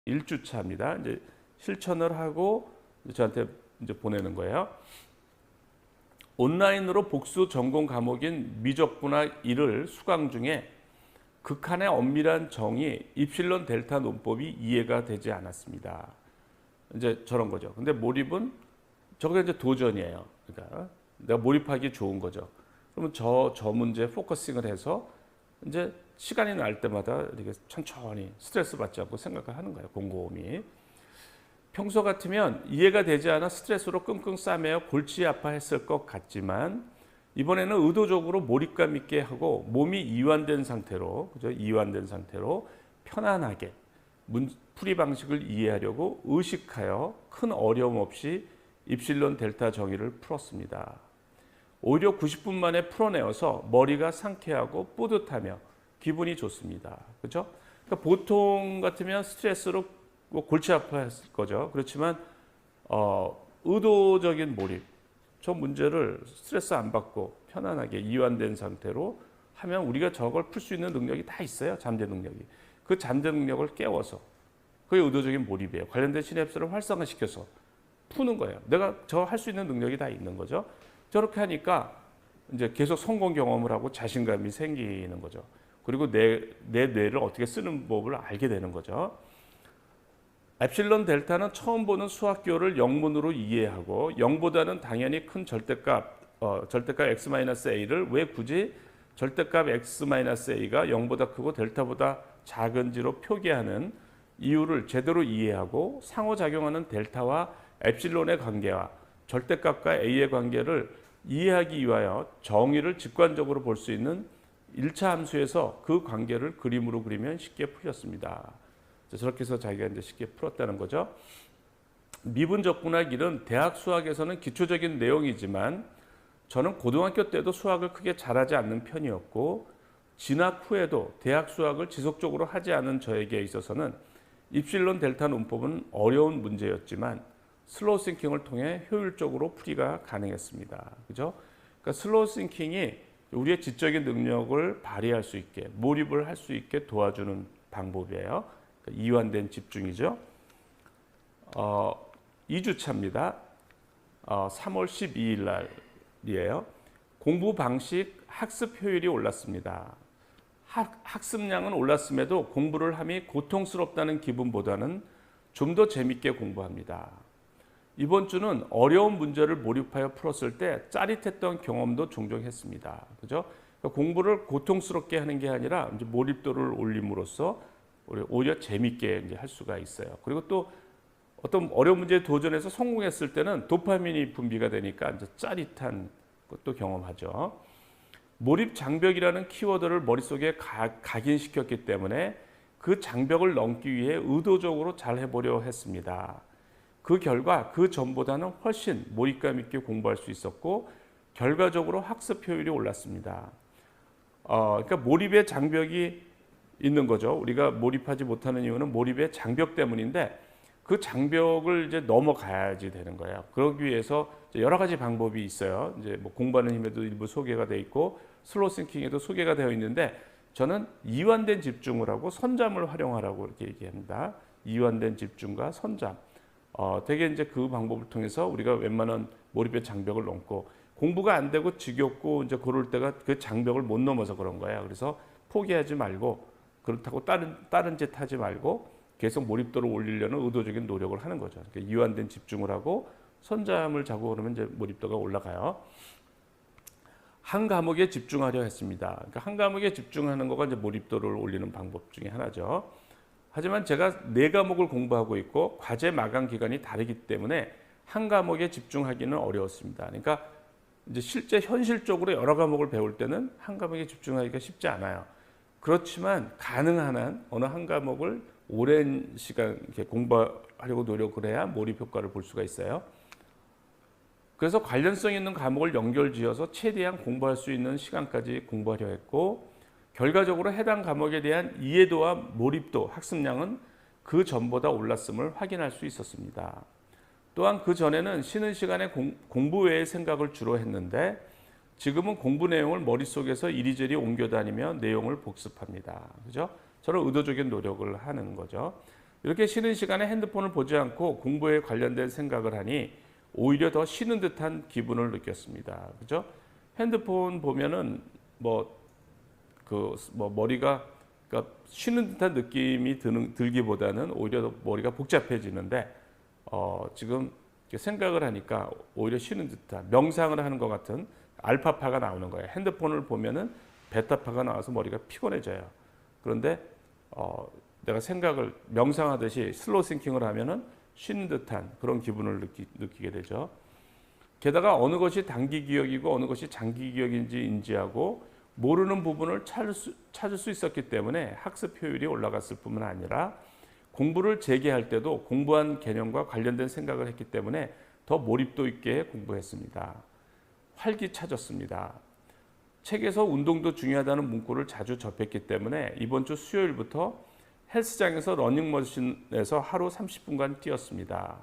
1주차입니다. 이제 실천을 하고 저한테 이제 보내는 거예요. 온라인으로 복수 전공 과목인 미적분화 1을 수강 중에 극한의 엄밀한 정의 입실론 델타 논법이 이해가 되지 않았습니다. 이제 저런 거죠. 근데 몰입은 저게 이제 도전이에요. 그러니까 내가 몰입하기 좋은 거죠. 그러면 저 문제에 포커싱을 해서 이제 시간이 날 때마다 이렇게 천천히 스트레스 받지 않고 생각을 하는 거예요. 곰곰이. 평소 같으면 이해가 되지 않아 스트레스로 끙끙 싸매어 골치 아파했을 것 같지만 이번에는 의도적으로 몰입감 있게 하고 몸이 이완된 상태로, 그죠? 이완된 상태로 편안하게 풀이 방식을 이해하려고 의식하여 큰 어려움 없이 입실론 델타 정의를 풀었습니다. 오히려 90분 만에 풀어내어서 머리가 상쾌하고 뿌듯하며 기분이 좋습니다. 그렇죠? 그러니까 보통 같으면 스트레스로 골치 아파했을 거죠. 그렇지만 의도적인 몰입, 저 문제를 스트레스 안 받고 편안하게 이완된 상태로 하면 우리가 저걸 풀 수 있는 능력이 다 있어요. 잠재 능력이. 그 잠재 능력을 깨워서 그게 의도적인 몰입이에요. 관련된 시냅스를 활성화시켜서 푸는 거예요. 내가 저 할 수 있는 능력이 다 있는 거죠. 저렇게 하니까 이제 계속 성공 경험을 하고 자신감이 생기는 거죠. 그리고 내 뇌를 어떻게 쓰는 법을 알게 되는 거죠. 엡실론 델타는 처음 보는 수학교를 영문으로 이해하고 0보다는 당연히 큰 절대값 x-a를 왜 굳이 절대값 x-a가 0보다 크고 델타보다 작은지로 표기하는 이유를 제대로 이해하고 상호작용하는 델타와 엡실론의 관계와 절대값과 a의 관계를 이해하기 위하여 정의를 직관적으로 볼 수 있는 1차 함수에서 그 관계를 그림으로 그리면 쉽게 풀렸습니다. 저렇게 해서 자기가 이제 쉽게 풀었다는 거죠. 미분 적분하기는 대학 수학에서는 기초적인 내용이지만 저는 고등학교 때도 수학을 크게 잘하지 않는 편이었고 진학 후에도 대학 수학을 지속적으로 하지 않은 저에게 있어서는 입실론 델타 논법은 어려운 문제였지만 슬로우 싱킹을 통해 효율적으로 풀이가 가능했습니다. 그죠? 그러니까 슬로우 싱킹이 우리의 지적인 능력을 발휘할 수 있게, 몰입을 할 수 있게 도와주는 방법이에요. 그러니까 이완된 집중이죠. 2주차입니다. 3월 12일 날이에요. 공부 방식, 학습 효율이 올랐습니다. 학습량은 올랐음에도 공부를 함이 고통스럽다는 기분보다는 좀 더 재밌게 공부합니다. 이번 주는 어려운 문제를 몰입하여 풀었을 때 짜릿했던 경험도 종종 했습니다. 그죠? 그러니까 공부를 고통스럽게 하는 게 아니라 이제 몰입도를 올림으로써 오히려 재밌게 이제 할 수가 있어요. 그리고 또 어떤 어려운 문제에 도전해서 성공했을 때는 도파민이 분비가 되니까 이제 짜릿한 것도 경험하죠. 몰입 장벽이라는 키워드를 머릿속에 각인시켰기 때문에 그 장벽을 넘기 위해 의도적으로 잘 해보려 했습니다. 그 결과 그 전보다는 훨씬 몰입감 있게 공부할 수 있었고 결과적으로 학습 효율이 올랐습니다. 그러니까 몰입의 장벽이 있는 거죠. 우리가 몰입하지 못하는 이유는 몰입의 장벽 때문인데 그 장벽을 이제 넘어가야지 되는 거예요. 그러기 위해서 여러 가지 방법이 있어요. 이제 뭐 공부하는 힘에도 일부 소개가 돼 있고 슬로우 싱킹에도 소개가 되어 있는데 저는 이완된 집중을 하고 선잠을 활용하라고 이렇게 얘기합니다. 이완된 집중과 선잠. 되게 이제 그 방법을 통해서 우리가 웬만한 몰입의 장벽을 넘고 공부가 안 되고 지겹고 이제 그럴 때가 그 장벽을 못 넘어서 그런 거예요. 그래서 포기하지 말고 그렇다고 다른 짓 하지 말고 계속 몰입도를 올리려는 의도적인 노력을 하는 거죠. 그러니까 이완된 집중을 하고 선잠을 자고 그러면 이제 몰입도가 올라가요. 한 과목에 집중하려 했습니다. 그러니까 한 과목에 집중하는 거가 이제 몰입도를 올리는 방법 중에 하나죠. 하지만 제가 4과목을 공부하고 있고 과제 마감 기간이 다르기 때문에 한 과목에 집중하기는 어려웠습니다. 그러니까 이제 실제 현실적으로 여러 과목을 배울 때는 한 과목에 집중하기가 쉽지 않아요. 그렇지만 가능한 한 어느 한 과목을 오랜 시간 이렇게 공부하려고 노력을 해야 몰입 효과를 볼 수가 있어요. 그래서 관련성 있는 과목을 연결지어서 최대한 공부할 수 있는 시간까지 공부하려 했고 결과적으로 해당 과목에 대한 이해도와 몰입도, 학습량은 그 전보다 올랐음을 확인할 수 있었습니다. 또한 그 전에는 쉬는 시간에 공부 외의 생각을 주로 했는데 지금은 공부 내용을 머릿속에서 이리저리 옮겨 다니며 내용을 복습합니다. 그죠? 저는 의도적인 노력을 하는 거죠. 이렇게 쉬는 시간에 핸드폰을 보지 않고 공부에 관련된 생각을 하니 오히려 더 쉬는 듯한 기분을 느꼈습니다. 그죠? 핸드폰 보면은 머리가 그러니까 쉬는 듯한 느낌이 들기보다는 오히려 더 머리가 복잡해지는데 지금 생각을 하니까 오히려 쉬는 듯한 명상을 하는 것 같은 알파파가 나오는 거예요. 핸드폰을 보면은 베타파가 나와서 머리가 피곤해져요. 그런데 내가 생각을 명상하듯이 슬로우 싱킹을 하면은 쉬는 듯한 그런 기분을 느끼게 되죠. 게다가 어느 것이 단기 기억이고 어느 것이 장기 기억인지 인지하고 모르는 부분을 찾을 수 있었기 때문에 학습 효율이 올라갔을 뿐만 아니라 공부를 재개할 때도 공부한 개념과 관련된 생각을 했기 때문에 더 몰입도 있게 공부했습니다. 활기차졌습니다. 책에서 운동도 중요하다는 문구를 자주 접했기 때문에 이번 주 수요일부터 헬스장에서 러닝머신에서 하루 30분간 뛰었습니다.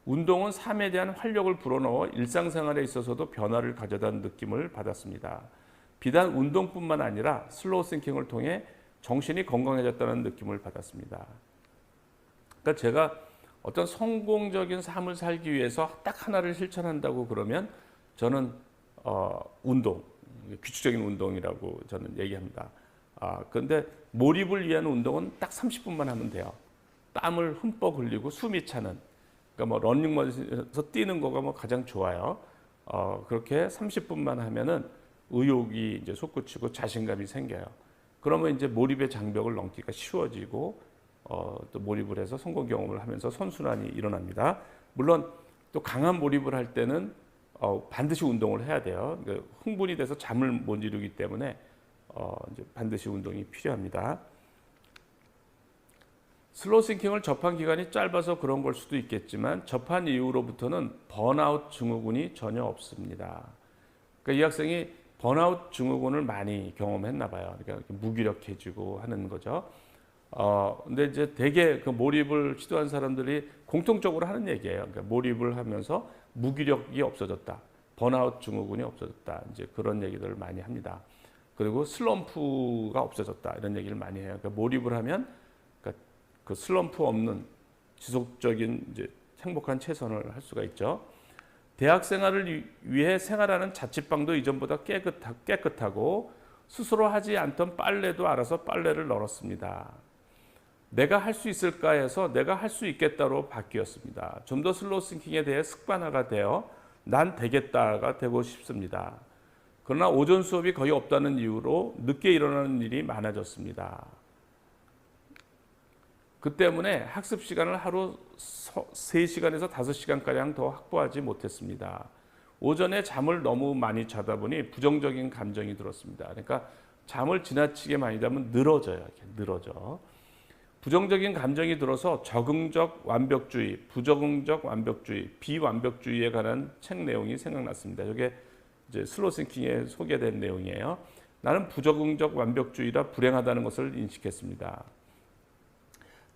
운동은 삶에 대한 활력을 불어넣어 일상생활에 있어서도 변화를 가져다는 느낌을 받았습니다. 비단 운동뿐만 아니라 슬로우 싱킹을 통해 정신이 건강해졌다는 느낌을 받았습니다. 그러니까 제가 어떤 성공적인 삶을 살기 위해서 딱 하나를 실천한다고 그러면 저는 운동, 규칙적인 운동이라고 저는 얘기합니다. 그런데 몰입을 위한 운동은 딱 30분만 하면 돼요. 땀을 흠뻑 흘리고 숨이 차는. 그러니까 러닝머신에서 뛰는 거가 가장 좋아요. 그렇게 30분만 하면은 의욕이 이제 솟구치고 자신감이 생겨요. 그러면 이제 몰입의 장벽을 넘기가 쉬워지고 또 몰입을 해서 성공 경험을 하면서 선순환이 일어납니다. 물론 또 강한 몰입을 할 때는 반드시 운동을 해야 돼요. 그러니까 흥분이 돼서 잠을 못 이루기 때문에 이제 반드시 운동이 필요합니다. 슬로우 싱킹을 접한 기간이 짧아서 그런 걸 수도 있겠지만 접한 이후로부터는 번아웃 증후군이 전혀 없습니다. 그러니까 이 학생이 번아웃 증후군을 많이 경험했나 봐요. 그러니까 무기력해지고 하는 거죠. 근데 이제 대개 그 몰입을 시도한 사람들이 공통적으로 하는 얘기예요. 그러니까 몰입을 하면서 무기력이 없어졌다. 번아웃 증후군이 없어졌다. 이제 그런 얘기들을 많이 합니다. 그리고 슬럼프가 없어졌다. 이런 얘기를 많이 해요. 그러니까 몰입을 하면 그 슬럼프 없는 지속적인 이제 행복한 최선을 할 수가 있죠. 대학 생활을 위해 생활하는 자취방도 이전보다 깨끗하고 스스로 하지 않던 빨래도 알아서 빨래를 널었습니다. 내가 할 수 있을까 해서 내가 할 수 있겠다로 바뀌었습니다. 좀 더 슬로우 싱킹에 대해 습관화가 되어 난 되겠다가 되고 싶습니다. 그러나 오전 수업이 거의 없다는 이유로 늦게 일어나는 일이 많아졌습니다. 그 때문에 학습 시간을 하루 3시간에서 5시간가량 더 확보하지 못했습니다. 오전에 잠을 너무 많이 자다 보니 부정적인 감정이 들었습니다. 그러니까 잠을 지나치게 많이 자면 늘어져요. 이렇게 늘어져. 부정적인 감정이 들어서 적응적 완벽주의, 부적응적 완벽주의, 비완벽주의에 관한 책 내용이 생각났습니다. 이게 이제 슬로우 싱킹에 소개된 내용이에요. 나는 부적응적 완벽주의라 불행하다는 것을 인식했습니다.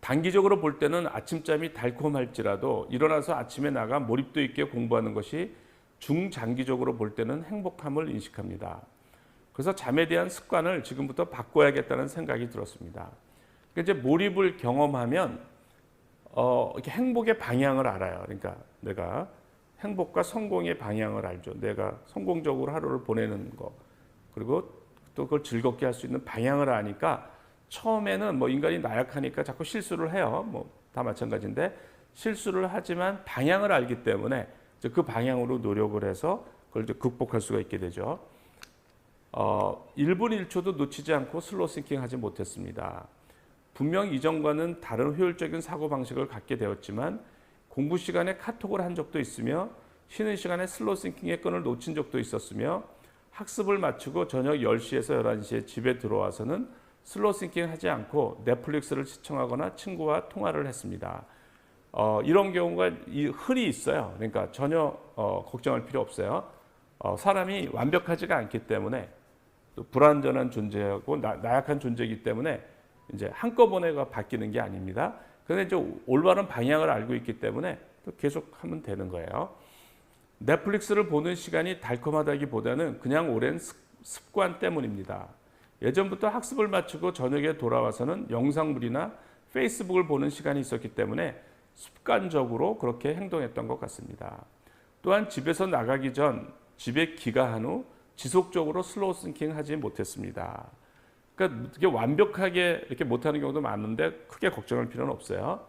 단기적으로 볼 때는 아침잠이 달콤할지라도 일어나서 아침에 나가 몰입도 있게 공부하는 것이 중장기적으로 볼 때는 행복함을 인식합니다. 그래서 잠에 대한 습관을 지금부터 바꿔야겠다는 생각이 들었습니다. 이제 몰입을 경험하면 이렇게 행복의 방향을 알아요. 그러니까 내가 행복과 성공의 방향을 알죠. 내가 성공적으로 하루를 보내는 거, 그리고 또 그걸 즐겁게 할 수 있는 방향을 아니까 처음에는 인간이 나약하니까 자꾸 실수를 해요. 다 마찬가지인데 실수를 하지만 방향을 알기 때문에 이제 그 방향으로 노력을 해서 그걸 이제 극복할 수가 있게 되죠. 1분 1초도 놓치지 않고 슬로우 싱킹 하지 못했습니다. 분명 이전과는 다른 효율적인 사고방식을 갖게 되었지만 공부 시간에 카톡을 한 적도 있으며 쉬는 시간에 슬로우 싱킹의 끈을 놓친 적도 있었으며 학습을 마치고 저녁 10시에서 11시에 집에 들어와서는 슬로우 싱킹 하지 않고 넷플릭스를 시청하거나 친구와 통화를 했습니다. 이런 경우가 흔히 있어요. 그러니까 전혀 걱정할 필요 없어요. 사람이 완벽하지가 않기 때문에 또 불완전한 존재하고 나약한 존재이기 때문에 이제 한꺼번에 바뀌는 게 아닙니다. 그런데 이제 올바른 방향을 알고 있기 때문에 또 계속 하면 되는 거예요. 넷플릭스를 보는 시간이 달콤하다기보다는 그냥 오랜 습관 때문입니다. 예전부터 학습을 마치고 저녁에 돌아와서는 영상물이나 페이스북을 보는 시간이 있었기 때문에 습관적으로 그렇게 행동했던 것 같습니다. 또한 집에서 나가기 전 집에 귀가한 후 지속적으로 슬로우 싱킹 하지 못했습니다. 그러니까 이게 완벽하게 이렇게 못하는 경우도 많은데 크게 걱정할 필요는 없어요.